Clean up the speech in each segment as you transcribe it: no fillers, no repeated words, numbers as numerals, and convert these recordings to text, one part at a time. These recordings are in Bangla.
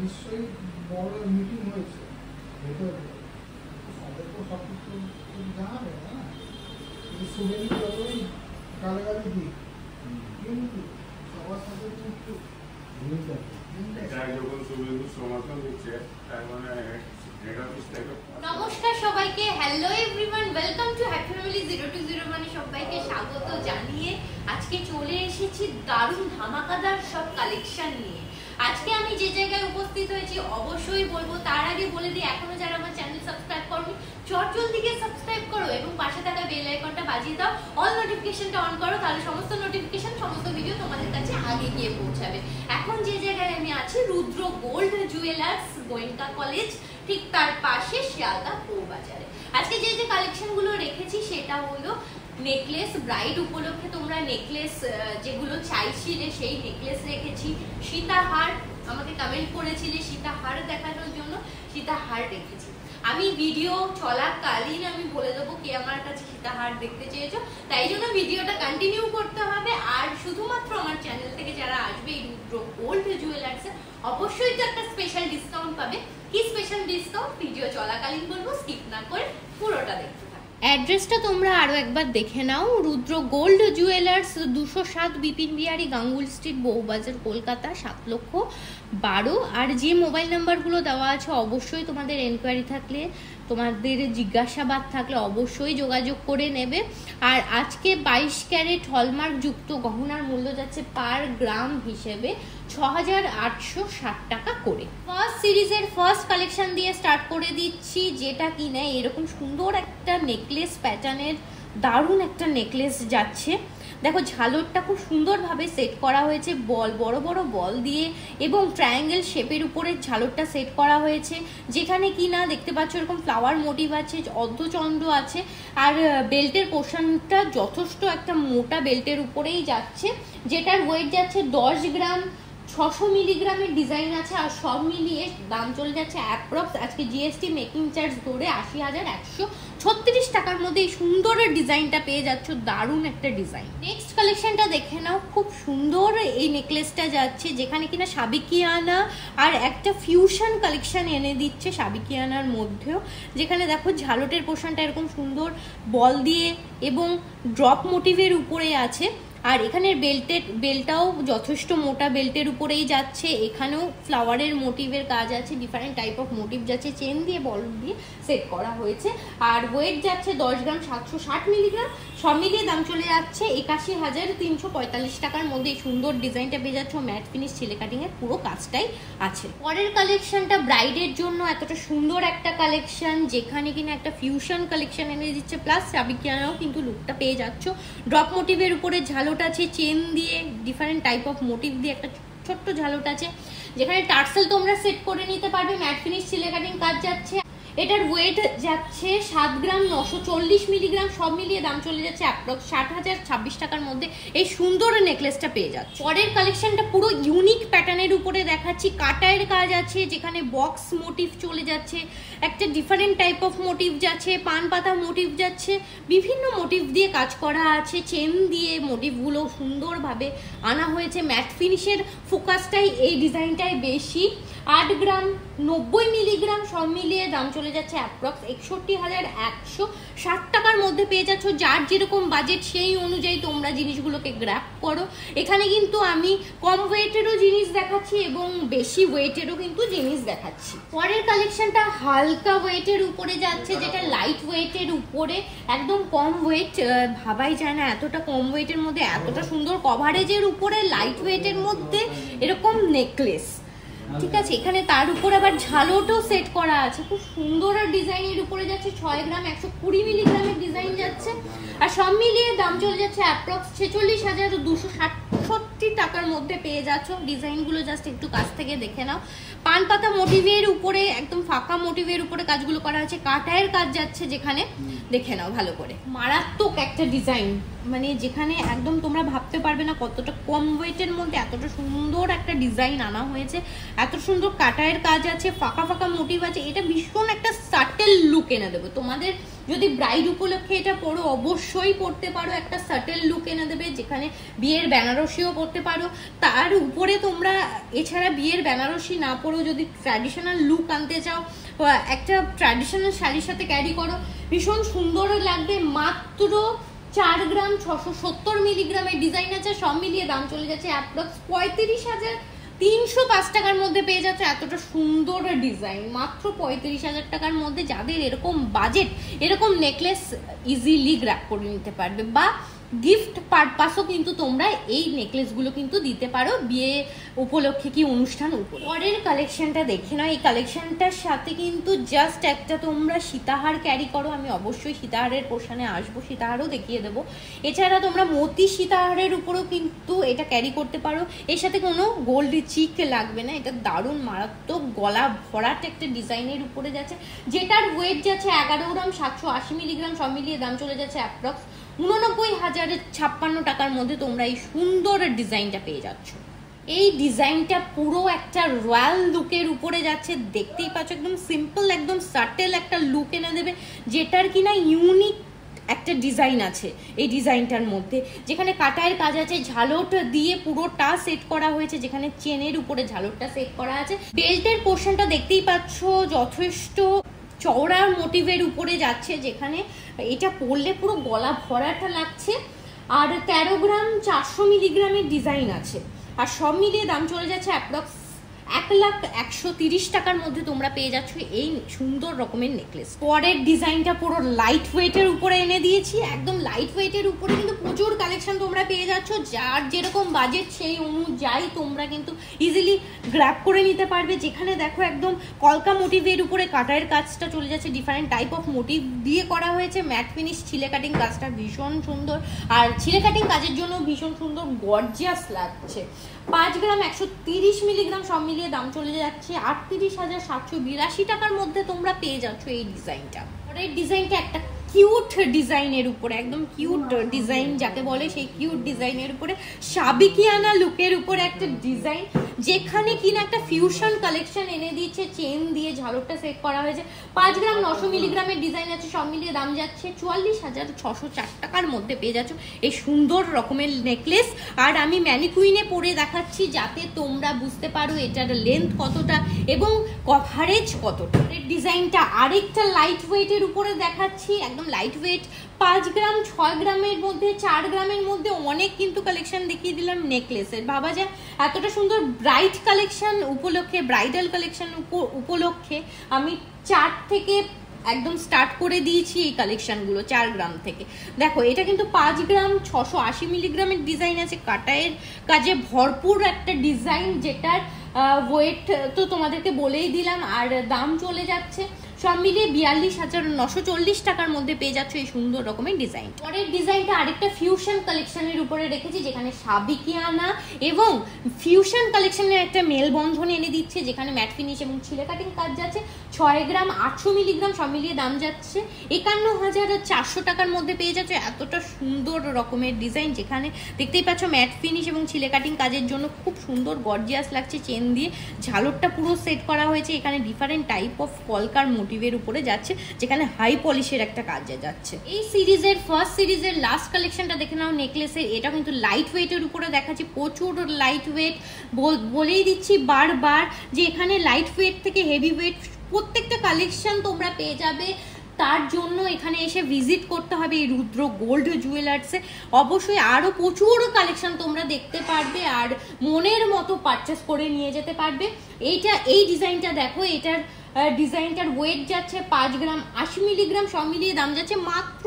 নিশ্চয়ই বড় মিটিং হয়েছে ভেতরে, সবাই তো সব কিছু জানাবে না, শুভেন্দু যতই গালাগালি দিই কিন্তু সবার সাথে কিন্তু যখন শুভেন্দু সমর্থন দিচ্ছে তার মানে নমস্কার সবাইকে, hello everyone, welcome to happy family 020 মানে সবাইকে স্বাগত জানিয়ে আজকে চলে এসেছি দারুণ ধামাকাদার সব কালেকশন নিয়ে। আজকে আমি যে জায়গায় উপস্থিত হয়েছি অবশ্যই বলবো, তার আগে বলে দিই এখনো যারা আমার চ্যানেল সাবস্ক্রাইব করোনি জলদি গিয়ে সাবস্ক্রাইব করো এবং পাশে থাকা বেল আইকনটা বাজিয়ে দাও, অল নোটিফিকেশনটা অন করো, তাহলে সমস্ত নোটিফিকেশন সমস্ত ভিডিও তোমাদের কাছে আগে গিয়ে পৌঁছাবে। এখন যে জায়গায় আমি আছি রুদ্র গোল্ড জুয়েলার্স, গোয়েঙ্কা কলেজ ঠিক তার পাশে শিয়ালদা বউবাজারে। আজকে যে যে কালেকশন গুলো রেখেছি সেটা হলো নেকলেস, ব্রাইড উপলক্ষে তোমরা নেকলেস যেগুলো চাইছিলে সেই নেকলেস রেখেছি। সীতাহার, আমাকে কমেন্ট করেছিলে সীতাহার দেখানোর জন্য, সীতাহার রেখেছি। আমি ভিডিও চলাকালীন আমি বলে দেবো কে আমার কাছে সীতাহার দেখতে চেয়েছো, তাই জন্য ভিডিওটা কন্টিনিউ করতে হবে। আর শুধুমাত্র আমার চ্যানেল থেকে যারা আসবে এই রুদ্র গোল্ড জুয়েলার্সে অবশ্যই তো একটা স্পেশাল ডিসকাউন্ট পাবে। কি স্পেশাল ডিসকাউন্ট ভিডিও চলাকালীন বলবো, স্কিপ না করে পুরোটা দেখতে। অ্যাড্রেসটা তোমরা আরো একবার দেখে নাও, Rudra gold jewellers, 207 Bipin Behari Ganguly street, Bowbazar, Kolkata 7,12,000। আর যে মোবাইল নাম্বারগুলো দেওয়া আছে অবশ্যই তোমাদের এনকোয়ারি থাকলে, তোমাদের জিজ্ঞাসাবাদ থাকলে অবশ্যই যোগাযোগ করে নেবে। আর আজকে 22 ক্যারেট হলমার্ক যুক্ত গহনার মূল্য যাচ্ছে পার গ্রাম হিসেবে 6,860 টাকা করে। ফার্স্ট সিরিজের ফার্স্ট কালেকশন দিয়ে স্টার্ট করে দিচ্ছি, যেটা কিনা এরকম সুন্দর একটা নেকলেস প্যাটার্নের দারুণ একটা নেকলেস যাচ্ছে। দেখো ঝালরটা খুব সুন্দরভাবে সেট করা হয়েছে, বড় বড় বল দিয়ে এবং ট্রায়াঙ্গেল শেপের উপরে ঝালরটা সেট করা হয়েছে, যেখানে কি না দেখতে পাচ্ছ এরকম ফ্লাওয়ার মোটিভ আছে, অর্ধচন্দ্র আছে। আর বেল্টের পোর্শনটা যথেষ্ট একটা মোটা বেল্টের উপরেই যাচ্ছে, যেটার ওয়েট যাচ্ছে 10 গ্রাম। 600 মিলিগ্রামের ডিজাইন আছে, আর সব মিলিয়ে দাম চলে যাচ্ছে অ্যাপ্রক্স আজকে জিএসটি মেকিং চার্জ ধরে 80,136 টাকার মধ্যে এই সুন্দর ডিজাইনটা পেয়ে যাচ্ছ, দারুণ একটা ডিজাইন। নেক্সট কালেকশনটা দেখে নাও, খুব সুন্দর এই নেকলেসটা যাচ্ছে, যেখানে কিনা সাবিকিয়ানা আর একটা ফিউশন কালেকশন এনে দিচ্ছে সাবিকিয়ানার মধ্যেও, যেখানে দেখো ঝালটের পোর্শনটা এরকম সুন্দর বল দিয়ে এবং ড্রপ মোটিভের উপরে আছে। আর এখানের বেল্টটাও যথেষ্ট মোটা বেল্টের উপরেই যাচ্ছে, এখানেও ফ্লাওয়ারের মোটিভের কাজ আছে, ডিফারেন্ট টাইপ অফ মোটিভ যাচ্ছে, চেন দিয়ে বল দিয়ে সেট করা হয়েছে। আর ওয়েট যাচ্ছে 10 গ্রাম, 760 মিলিগ্রাম, সব মিলিয়ে দাম চলে যাচ্ছে 81,345 টাকার মধ্যে এই সুন্দর ডিজাইনটা পেয়ে যাচ্ছে। ম্যাট ফিনিশ ছিলে কাটিং এর পুরো কাজটাই আছে। পরের কালেকশনটা ব্রাইডের জন্য এতটা সুন্দর একটা কালেকশন, যেখানে কিনা একটা ফিউশন কালেকশন এনে দিচ্ছে, প্লাস সাবিকিয়ানাও কিন্তু লুকটা পেয়ে যাচ্ছ। ড্রপ মোটিভের উপরে ঝালট আছে, চেন দিয়ে ডিফারেন্ট টাইপ অফ মোটিভ দিয়ে একটা ছোট্ট ঝালট আছে, যেখানে টার্সেল তোমরা সেট করে নিতে পারবে। ম্যাট ফিনিশ ছিলে কাটিং কাজ যাচ্ছে। এটার ওয়েট যাচ্ছে 7 গ্রাম, 940 মিলিগ্রাম, সব মিলিয়ে দাম চলে যাচ্ছে অ্যাপ্রক্স 60,026 টাকার মধ্যে এই সুন্দর নেকলেসটা পেয়ে যাচ্ছে। পরের কালেকশনটা পুরো ইউনিক প্যাটার্নের উপরে দেখাচ্ছি, কাটায়ের কাজ আছে, যেখানে বক্স মোটিভ চলে যাচ্ছে, একটা ডিফারেন্ট টাইপ অফ মোটিভ যাচ্ছে, পান পাতা মোটিভ যাচ্ছে, বিভিন্ন মোটিভ দিয়ে কাজ করা আছে, চেন দিয়ে মোটিভগুলো সুন্দরভাবে আনা হয়েছে। ম্যাট ফিনিশের ফোকাসটাই এই ডিজাইনটাই বেশি। 8 গ্রাম, 90 মিলিগ্রাম, সব মিলিয়ে দাম চলে যাচ্ছে অ্যাপ্রক্স 61,160 টাকার মধ্যে পেয়ে যাচ্ছ। যার যেরকম বাজেট সেই অনুযায়ী তোমরা জিনিসগুলোকে গ্র্যাব করো। এখানে কিন্তু আমি কম ওয়েটেরও জিনিস দেখাচ্ছি এবং বেশি ওয়েটেরও কিন্তু জিনিস দেখাচ্ছি। পরের কালেকশনটা হালকা ওয়েটের উপরে যাচ্ছে, যেটা লাইট ওয়েটের উপরে, একদম কম ওয়েট, ভাবাই যায় না এতটা কম ওয়েটের মধ্যে এতটা সুন্দর কভারেজের উপরে লাইট ওয়েটের মধ্যে এরকম নেকলেস। ঠিক আছে, এখানে তার উপর আবার ঝালটও সেট করা আছে, খুব সুন্দর ডিজাইনের উপরে যাচ্ছে। 6 গ্রাম, 120 মিলিগ্রামের ডিজাইন যাচ্ছে, আর সব মিলিয়ে দাম চলে যাচ্ছে অ্যাপ্রক্স 46,260 টাকার মধ্যে পেয়ে যাচ্ছ। ডিজাইনগুলো জাস্ট একটু কাছ থেকে দেখে নাও। পান পাতা মোটিভের উপরে, একদম ফাঁকা মোটিভের উপরে কাজগুলো করা আছে, কাটায়ের কাজ যাচ্ছে, যেখানে দেখে নাও ভালো করে। মারাত্মক একটা ডিজাইন, মানে যেখানে একদম তোমরা ভাবতে পারবে না কতটা কম ওয়েটের মধ্যে এতটা সুন্দর একটা ডিজাইন আনা হয়েছে। এত সুন্দর কাটায়ের কাজ আছে, ফাঁকা ফাঁকা মোটিভ আছে, এটা ভীষণ একটা সাটেল লুক এনে দেবে তোমাদের। যদি ব্রাইড উপলক্ষে এটা পরো অবশ্যই পরতে পারো, একটা সাটেল লুক এনে দেবে, যেখানে বিয়ের বেনারসিও পরতে করতে পারো। তার উপরে তোমরা এছাড়া বিয়ের বেনারসি না পরেও যদি ট্র্যাডিশনাল লুক আনতে চাও, একটা ট্র্যাডিশনাল শাড়ির সাথে ক্যারি করো, ভীষণ সুন্দর লাগবে। মাত্র 4 গ্রাম 670 মিলিগ্রামের ডিজাইন আছে, সব মিলিয়ে দাম চলে যাচ্ছে অ্যাপ্রক্স 35,305 টাকার মধ্যে পেয়ে যাচ্ছে এতটা সুন্দর ডিজাইন মাত্র 35,000 টাকার মধ্যে। যাদের এরকম বাজেট, এরকম নেকলেস ইজিলি গ্র্যাব করে নিতে পারবে, বা গিফট পারপাসও কিন্তু তোমরা এই নেকলেসগুলো কিন্তু দিতে পারো বিয়ে উপলক্ষে কি অনুষ্ঠান উপলক্ষে। পরের কালেকশনটা দেখে নাও। এই কালেকশনটার সাথে কিন্তু জাস্ট একটা তোমরা সীতাহার ক্যারি করো, আমি অবশ্যই সীতাহারের পোর্শনে আসবো, সীতাহারও দেখিয়ে দেবো। এছাড়া তোমরা মতি সীতাহারের উপরেও কিন্তু এটা ক্যারি করতে পারো, এর সাথে কোনো গোল্ড চিক লাগবে না। এটা দারুণ মারাত্মক গলা ভরাট একটা ডিজাইনের উপরে যাচ্ছে, যেটার ওয়েট যাচ্ছে 11 গ্রাম 780 মিলিগ্রাম, সব মিলিয়ে দাম চলে যাচ্ছে অ্যাপ্রক্স 89,056 টাকার মধ্যে তোমরা এই সুন্দর ডিজাইনটা পেয়ে যাচ্ছ। এই ডিজাইনটা পুরো একটা রয়্যাল লুকের উপরে যাচ্ছে, দেখতেই পাচ্ছ একদম সিম্পল, একদম সাটেল একটা লুক এনে দেবে, যেটার কিনা ইউনিক একটা ডিজাইন আছে এই ডিজাইনটার মধ্যে, যেখানে কাটায়ের কাজ আছে, ঝালট দিয়ে পুরোটা সেট করা হয়েছে, যেখানে চেনের উপরে ঝালটটা সেট করা আছে। বেল্টের পোর্শনটা দেখতেই পাচ্ছ যথেষ্ট চওড়ার মোটিভের উপরে যাচ্ছে, যেখানে এটা পরলে পুরো গলা ভরাটা লাগছে। আর 13 গ্রাম 400 মিলিগ্রামের ডিজাইন আছে, আর সব মিলিয়ে দাম চলে যাচ্ছে অ্যাপ্রক্স 1,130 টাকার মধ্যে তোমরা পেয়ে যাচ্ছ এই সুন্দর রকমের নেকলেস। পরের ডিজাইনটা পুরো লাইট ওয়েটের উপরে এনে দিয়েছি, একদম লাইট ওয়েটের উপরে কিন্তু প্রচুর কালেকশন তোমরা পেয়ে যাচ্ছ। যার যেরকম বাজেট সেই অনুযায়ী তোমরা কিন্তু ইজিলি গ্র্যাব করে নিতে পারবে। যেখানে দেখো একদম কলকা মোটিভের উপরে কাটারের কাজটা চলে যাচ্ছে, ডিফারেন্ট টাইপ অফ মোটিভ দিয়ে করা হয়েছে। ম্যাট ফিনিশ ছিলে কাটিং কাজটা ভীষণ সুন্দর, আর ছিলে কাটিং কাজের জন্য ভীষণ সুন্দর গর্জিয়াস লাগছে। 5 গ্রাম 130 মিলিগ্রাম, সব মিলিয়ে দাম চলে যাচ্ছে 38,782 টাকার মধ্যে তোমরা পেয়ে যাচ্ছ এই ডিজাইনটা। পরের ডিজাইনটা একটা কিউট ডিজাইনের উপরে, একদম কিউট ডিজাইন যাকে বলে সেই কিউট ডিজাইনের উপরে সাবিকিয়ানা লুকের উপরে একটা ডিজাইন, যেখানে কিনা একটা ফিউশন কালেকশন এনে দিয়েছে, চেন দিয়ে ঝালকটা সেট করা হয়েছে। 5 গ্রাম 900 মিলিগ্রামের ডিজাইন আছে, সব মিলিয়ে দাম যাচ্ছে 44,604 টাকার মধ্যে পেয়ে যাচ্ছ এই সুন্দর রকমের নেকলেস। আর আমি ম্যানিকুইনে পরে দেখাচ্ছি যাতে তোমরা বুঝতে পারো এটার লেন্থ কতটা এবং কভারেজ কতটা। ডিজাইনটা আরেকটা লাইট ওয়েটের উপরে দেখাচ্ছি, একদম লাইট ওয়েট। 5 গ্রাম 6 গ্রামের মধ্যে 4 গ্রামের মধ্যে অনেক কিন্তু কালেকশন দেখিয়ে দিলাম নেকলেসের। ভাবা যায় এতটা সুন্দর ব্রাইট কালেকশন উপলক্ষে, ব্রাইডাল কালেকশন উপলক্ষে আমি 4 থেকে একদম স্টার্ট করে দিয়েছি এই কালেকশনগুলো 4 গ্রাম থেকে। দেখো এটা কিন্তু 5 গ্রাম 680 মিলিগ্রামের ডিজাইন আছে, কাটায়ের কাজে ভরপুর একটা ডিজাইন, যেটার ওয়েট তো তোমাদেরকে বলেই দিলাম। আর দাম চলে যাচ্ছে সব মিলিয়ে 42,940 টাকার মধ্যে পেয়ে যাচ্ছ এই সুন্দর রকমের ডিজাইন। পরের ডিজাইনটা আরেকটা ফিউশন কালেকশনের উপরে রেখেছি, যেখানে সাবিকিয়ানা এবং ফিউশন কালেকশনের একটা মেলবন্ধন এনে দিচ্ছে, যেখানে ম্যাট ফিনিশ এবং ছিলে কাটিং কাজ যাচ্ছে। 6 গ্রাম 800 মিলিগ্রাম, সব মিলিয়ে দাম যাচ্ছে 51,400 টাকার মধ্যে পেয়ে যাচ্ছে এতটা সুন্দর রকমের ডিজাইন, যেখানে দেখতেই পাচ্ছ ম্যাট ফিনিশ এবং ছিলে কাটিং কাজের জন্য খুব সুন্দর গর্জিয়াস লাগছে। চেন দিয়ে ঝালরটা পুরো সেট করা হয়েছে, এখানে ডিফারেন্ট টাইপ অফ কলকার মোটিভের উপরে যাচ্ছে, যেখানে হাই পলিশের একটা কাজে যাচ্ছে। এই সিরিজের ফার্স্ট সিরিজের লাস্ট কালেকশনটা দেখে নাও নেকলেসের। এটা কিন্তু লাইট ওয়েটের উপরে দেখাচ্ছি, প্রচুর লাইট ওয়েট। বলেই দিচ্ছি বারবার যে এখানে লাইট ওয়েট থেকে হেভি ওয়েট প্রত্যেকটা কালেকশন তোমরা পেয়ে যাবে। তার জন্য এখানে এসে ভিজিট করতে হবে এই রুদ্র গোল্ড জুয়েলার্সে। অবশ্যই আরও প্রচুর কালেকশন তোমরা দেখতে পারবে আর মনের মতো পারচেস করে নিয়ে যেতে পারবে। এই ডিজাইনটা দেখো, এটার ডিজাইনটার ওয়েট যাচ্ছে 5 গ্রাম 80 মিলিগ্রাম, সব মিলিয়ে দাম যাচ্ছে মাত্র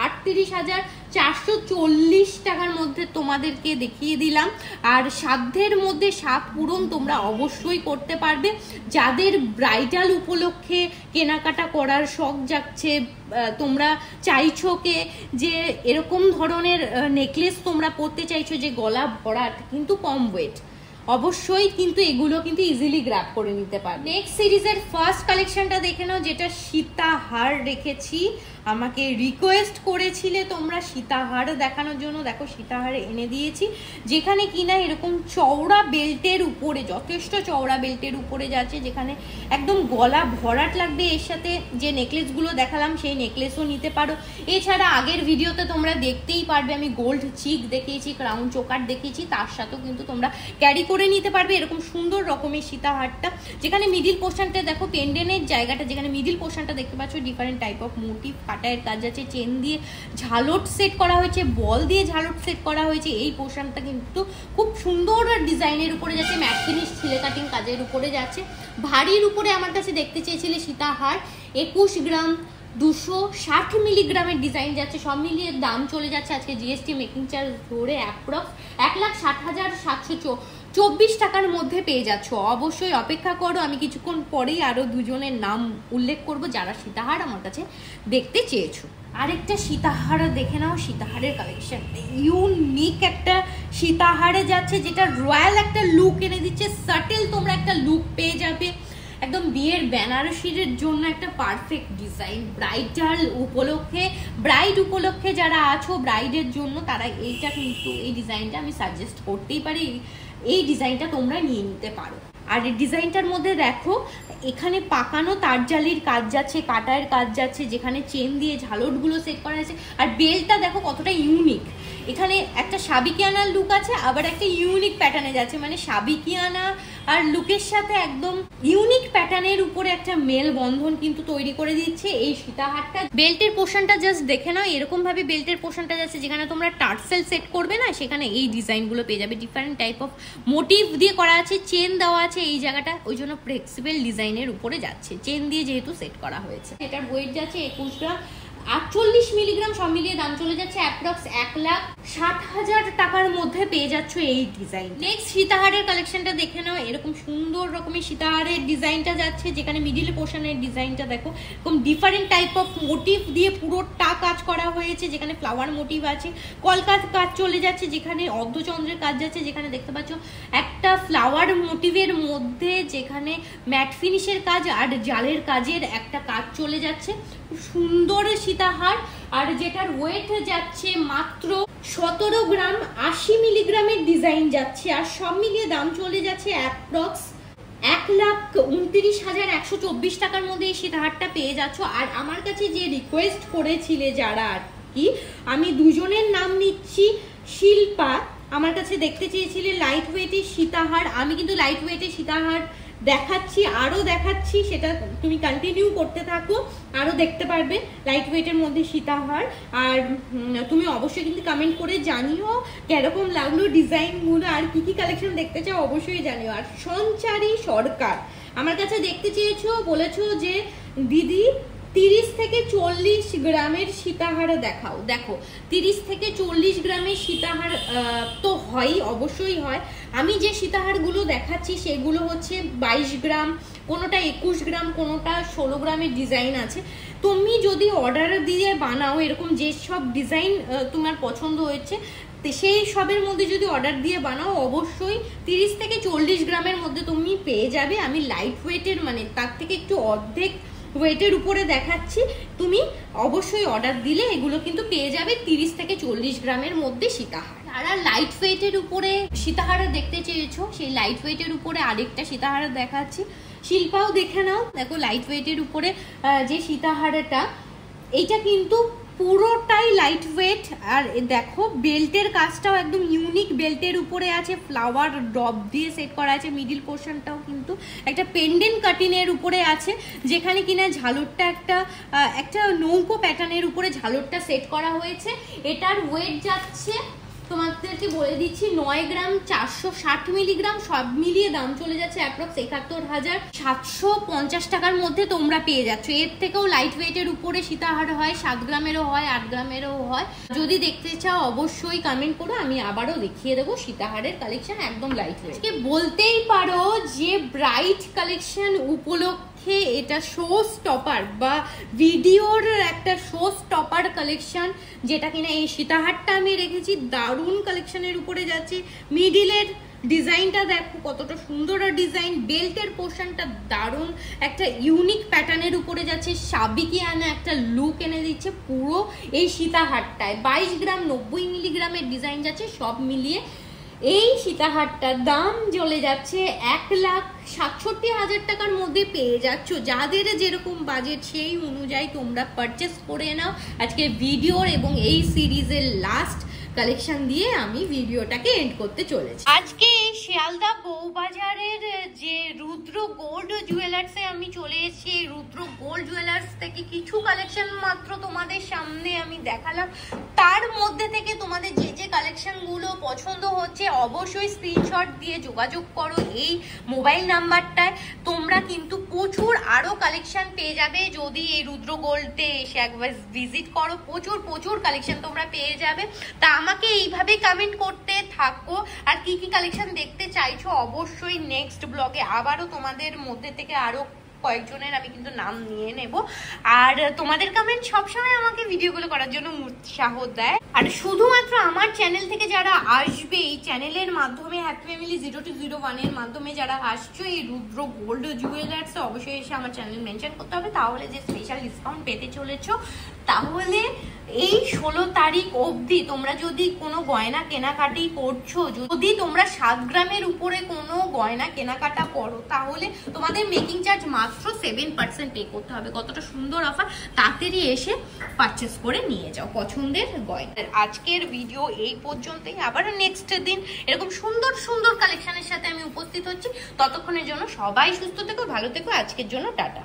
38,440 টাকার মধ্যে তোমাদেরকে দেখিয়ে দিলাম। আর সাধ্যের মধ্যে সাত পূরণ তোমরা অবশ্যই করতে পারবে। যাদের ব্রাইডাল উপলক্ষে কেনাকাটা করার শখ জাগছে, তোমরা চাইছো যে এরকম ধরনের নেকলেস তোমরা পরতে চাইছো যে গলা ভরাট কিন্তু কম ওয়েট, অবশ্যই কিন্তু এগুলো কিন্তু ইজিলি গ্র্যাব করে নিতে পারবে। নেক্সট সিরিজের ফার্স্ট কালেকশনটা দেখে নাও, যেটা সীতাহার রেখেছি। আমাকে রিকোয়েস্ট করেছিলে তোমরা সীতাহার দেখানোর জন্য। দেখো সীতাহার এনে দিয়েছি, যেখানে কিনা এরকম চওড়া বেল্টের উপরে, যথেষ্ট চওড়া বেল্টের উপরে যাচ্ছে, যেখানে একদম গলা ভরাট লাগবে। এর সাথে যে নেকলেসগুলো দেখালাম সেই নেকলেসও নিতে পারো। এছাড়া আগের ভিডিওতে তোমরা দেখতেই পারবে আমি গোল্ড চিক দেখিয়েছি, ক্রাউন চোকার দেখিয়েছি, তার সাথেও কিন্তু তোমরা ক্যারি করে নিতে পারবে এরকম সুন্দর রকমের সীতাহারটা। যেখানে মিডিল পোর্শনটা দেখো, পেন্ডেন্টের জায়গাটা যেখানে মিডিল পোর্শনটা দেখতে পাচ্ছ, ডিফারেন্ট টাইপ অফ মোটিভ, কাটায়ের কাজ আছে, চেন দিয়ে ঝালট সেট করা হয়েছে, বল দিয়ে ঝালট সেট করা হয়েছে। এই পোর্শনটা কিন্তু খুব সুন্দর ডিজাইনের উপরে যাচ্ছে, ম্যাট ফিনিশ ছিলে কাটিং কাজের উপরে যাচ্ছে। ভারীর উপরে আমার কাছে দেখতে চেয়েছিলে সীতাহার, 21 গ্রাম 260 মিলিগ্রামের ডিজাইন যাচ্ছে। সব মিলিয়ে দাম চলে যাচ্ছে আজকে জিএসটি মেকিং চার্জ ধরে অ্যাপ্রক্স 1,60,724 টাকার মধ্যে পেয়ে যাচ্ছ। অবশ্যই অপেক্ষা করো, আমি কিছুক্ষণ পরেই আরো দুজনের নাম উল্লেখ করব যারা সীতাহার আমার কাছে দেখতে চেয়েছো। আরেকটা সীতাহার দেখে নাও, সীতাহারের কালেকশন ইউনিক একটা সীতাহারে যাচ্ছে, যেটা রয়্যাল একটা লুক এনে দিচ্ছে, সাটেল তোমরা একটা লুক পেয়ে যাবে। একদম বিয়ের বেনারসির জন্য একটা পারফেক্ট ডিজাইন, ব্রাইডাল উপলক্ষে, ব্রাইড উপলক্ষে যারা আছো ব্রাইডের জন্য, তারা এইটা কিন্তু এই ডিজাইনটা আমি সাজেস্ট করতেই পারি, এই ডিজাইনটা তোমরা নিয়ে নিতে পারো। আর এই ডিজাইনটার মধ্যে দেখো এখানে পাকানো তারজালির কাজ যাচ্ছে, কাটায়ের কাজ যাচ্ছে, যেখানে চেন দিয়ে ঝালটগুলো সেট করা আছে। আর বেলটা দেখো কতটা ইউনিক, এখানে একটা সাবিকিয়ানার লুক আছে, আবার একটা ইউনিক প্যাটার্নে যাচ্ছে, মানে সাবিকিয়ানা আর লুকের সাথে একদম ইউনিক প্যাটার্নের উপরে একটা মেল বন্ধন কিন্তু তৈরি করে দিচ্ছে এই সীতাহারটা। বেল্টের পোর্শনটা জাস্ট দেখে নাও, এরকম ভাবে বেল্টের পোর্শনটা যাচ্ছে, যেখানে তোমরা টার্সেল সেট করবে না সেখানে এই ডিজাইনগুলো পেয়ে যাবে। ডিফারেন্ট টাইপ অফ মোটিভ দিয়ে করা আছে, চেন দেওয়া আছে এই জায়গাটা, ওই জন্য ফ্লেক্সিবল ডিজাইনের উপরে যাচ্ছে, চেন দিয়ে যেহেতু সেট করা হয়েছে। এটার ওয়েট যাচ্ছে 21 গ্রাম 48 মিলিগ্রাম, সব মিলিয়ে দাম চলে যাচ্ছে অ্যাপ্রক্স 1,60,000 টাকার মধ্যে পেয়ে যাচ্ছ এই ডিজাইন। নেক্সট সীতাহারের কালেকশনটা দেখে নাও, এরকম সুন্দর রকমের সীতাহারের ডিজাইনটা যাচ্ছে, যেখানে মিডিল পোর্শনের ডিজাইনটা দেখো এরকম ডিফারেন্ট টাইপ অফ মোটিভ দিয়ে পুরোটা কাজ করা হয়েছে, যেখানে ফ্লাওয়ার মোটিভ আছে, কলকাত কাজ চলে যাচ্ছে, যেখানে অর্ধচন্দ্রের কাজ যাচ্ছে, যেখানে দেখতে পাচ্ছ একটা ফ্লাওয়ার মোটিভের মধ্যে যেখানে ম্যাট ফিনিশের কাজ আর জালের কাজের একটা কাজ চলে যাচ্ছে। সুন্দর সীতাহার, আর যেটার ওয়েট যাচ্ছে মাত্র 17 গ্রাম 80 মিলিগ্রামের ডিজাইন যাচ্ছে, আর সব মিলিয়ে দাম চলে যাচ্ছে অ্যাপ্রক্স 1,29,124 টাকার মধ্যে এই সীতাহারটা পেয়ে যাচ্ছ। আর আমার কাছে যে রিকোয়েস্ট করেছিলে যারা আর কি, আমি দুজনের নাম নিচ্ছি। শিল্পা আমার কাছে দেখতে চেয়েছিলে লাইট ওয়েটের সীতাহার, আমি কিন্তু লাইট ওয়েটের সীতাহার দেখাচ্ছি, আরো দেখাচ্ছি, সেটা তুমি কন্টিনিউ করতে থাকো, আরো দেখতে পারবে লাইট ওয়েটের মধ্যে সীতাহার। আর তুমি অবশ্যই কিন্তু কমেন্ট করে জানিও কিরকম লাগলো ডিজাইনগুলো, আর কি কি কালেকশন দেখতে চাও অবশ্যই জানিও। আর সঞ্চারী সরকার আমার কাছে দেখতে চেয়েছো, বলেছো যে দিদি 30 থেকে 40 গ্রামের সীতাহার দেখাও। দেখো 30 থেকে 40 গ্রামের সীতাহার তো হয়, অবশ্যই হয়। আমি যে সীতাহারগুলো দেখাচ্ছি সেগুলো হচ্ছে 22 গ্রাম, কোনোটা 21 গ্রাম, কোনোটা 16 গ্রামের ডিজাইন আছে। তুমি যদি অর্ডার দিয়ে বানাও, এরকম যেসব ডিজাইন তোমার পছন্দ হয়েছে সেই সবের মধ্যে যদি অর্ডার দিয়ে বানাও, অবশ্যই 30 থেকে 40 গ্রামের মধ্যে তুমি পেয়ে যাবে। আমি লাইট ওয়েটের মানে তার থেকে একটু অর্ধেক ওয়েটের উপরে দেখাচ্ছি, তুমি অবশ্যই অর্ডার দিলে এগুলো কিন্তু পেয়ে যাবে 30 থেকে 40 গ্রামের মধ্যে সীতাহার। যারা লাইট ওয়েটের উপরে সীতাহার দেখতে চেয়েছো, সেই লাইট ওয়েটের উপরে আরেকটা সীতাহার দেখাচ্ছি, শিল্পাও দেখে নাও। দেখো লাইট ওয়েটের উপরে যে সীতাহারটা, এইটা কিন্তু পুরোটাই লাইট ওয়েট। আর দেখো বেল্টের কাজটাও একদম ইউনিক, বেল্টের উপরে আছে ফ্লাওয়ার ড্রপ দিয়ে সেট করা আছে, মিডিল পোর্শনটাও কিন্তু একটা পেন্ডেন্ট কাটিনের উপরে আছে, যেখানে কিনা ঝালরটা একটা নৌকো প্যাটার্নের উপরে ঝালরটা সেট করা হয়েছে। এটার ওয়েট যাচ্ছে তোমাদেরকে বলে দিচ্ছি 9 গ্রাম 460 মিলিগ্রাম, সব মিলিয়ে দাম চলে যাচ্ছে অ্যাপ্রক্স 71,750 টাকার মধ্যে তোমরা পেয়ে যাচ্ছ। এর থেকেও লাইট ওয়েটের উপরে সীতাহার হয়, 7 গ্রামেরও হয়, 8 গ্রামেরও হয়। যদি দেখতে চাও অবশ্যই কমেন্ট করো, আমি আবারও দেখিয়ে দেবো সীতাহারের কালেকশন একদম লাইট ওয়েট। বলতেই পারো যে ব্রাইট কালেকশন উপলক্ষে এটা শো স্টপার বা ভিডিওর একটা শো স্টপার কালেকশন, যেটা কিনা এই সীতাহারটা আমি রেখেছি। দারুণ কালেকশনের উপরে যাচ্ছে, মিডিলের ডিজাইনটা দেখো কতটা সুন্দর ডিজাইন, বেল্টের পোর্শনটা দারুণ একটা ইউনিক প্যাটার্নের উপরে যাচ্ছে, সাবিকিয়ানা একটা লুক এনে দিচ্ছে পুরো এই সীতাহারটায়। 22 গ্রাম 90 মিলিগ্রামের ডিজাইন যাচ্ছে, সব মিলিয়ে এই সীতাহারটার দাম চলে যাচ্ছে 1,67,000 টাকার মধ্যে পেয়ে যাচ্ছ। যাদের যেরকম বাজেট সেই অনুযায়ী তোমরা পারচেস করে নাও। আজকে ভিডিওর এবং এই সিরিজের লাস্ট কালেকশন দিয়ে আমি ভিডিওটাকে এন্ড করতে চলেছি। আজকে এই শিয়ালদা বউবাজারের যে রুদ্র গোল্ড জুয়েলার্সে আমি চলে এসেছি। এই রুদ্র গোল্ড জুয়েলার্স থেকে কিছু কালেকশন মাত্র তোমাদের সামনে আমি দেখালাম। তার মধ্যে থেকে তোমাদের যে যে কালেকশনগুলো পছন্দ হচ্ছে অবশ্যই স্ক্রিনশট দিয়ে যোগাযোগ করো এই মোবাইল নাম্বারটায়। তোমরা কিন্তু প্রচুর আরো কালেকশন পেয়ে যাবে যদি এই রুদ্র গোল্ডে এসে একবার ভিজিট করো। প্রচুর কালেকশন তোমরা পেয়ে যাবে। তা আমাকে এইভাবে কমেন্ট করতে থাকো আর কি কি কালেকশন দেখতে চাইছো অবশ্যই নেক্সট ব্লগে আবারও তোমাদের মধ্যে থেকে আরো কয়েকজনের আমি কিন্তু নাম নিয়ে নেব। আর তোমাদের কমেন্ট সবসময় আমাকে ভিডিওগুলো করার জন্য উৎসাহ দেয়। আর শুধুমাত্র আমার চ্যানেল থেকে যারা আসবে, এই চ্যানেলের মাধ্যমে হ্যাপি ফ্যামিলি 0201 এর মাধ্যমে যারা আসছো এই রুদ্র গোল্ড জুয়েলার্স অবশ্যই এসে আমার চ্যানেল মেনশন করতে হবে, তাহলে যে স্পেশাল ডিসকাউন্ট পেতে চলেছো। তাহলে এই 16 তারিখ অবধি তোমরা যদি কোনো গয়না কেনাকাটি করছো, যদি তোমরা 7 গ্রামের উপরে কোনো গয়না কেনাকাটা করো তাহলে তোমাদের মেকিং চার্জ মাত্র 7% পে করতে হবে। কতটা সুন্দর অফার, তাড়াতাড়ি এসে পারচেস করে নিয়ে যাও পছন্দের গয়না। আজকের ভিডিও এই পর্যন্তই, আবার নেক্সট দিন এরকম সুন্দর কালেকশনের সাথে আমি উপস্থিত হচ্ছি। ততক্ষণের জন্য সবাই সুস্থ থেকো, ভালো থেকো। আজকের জন্য টাটা।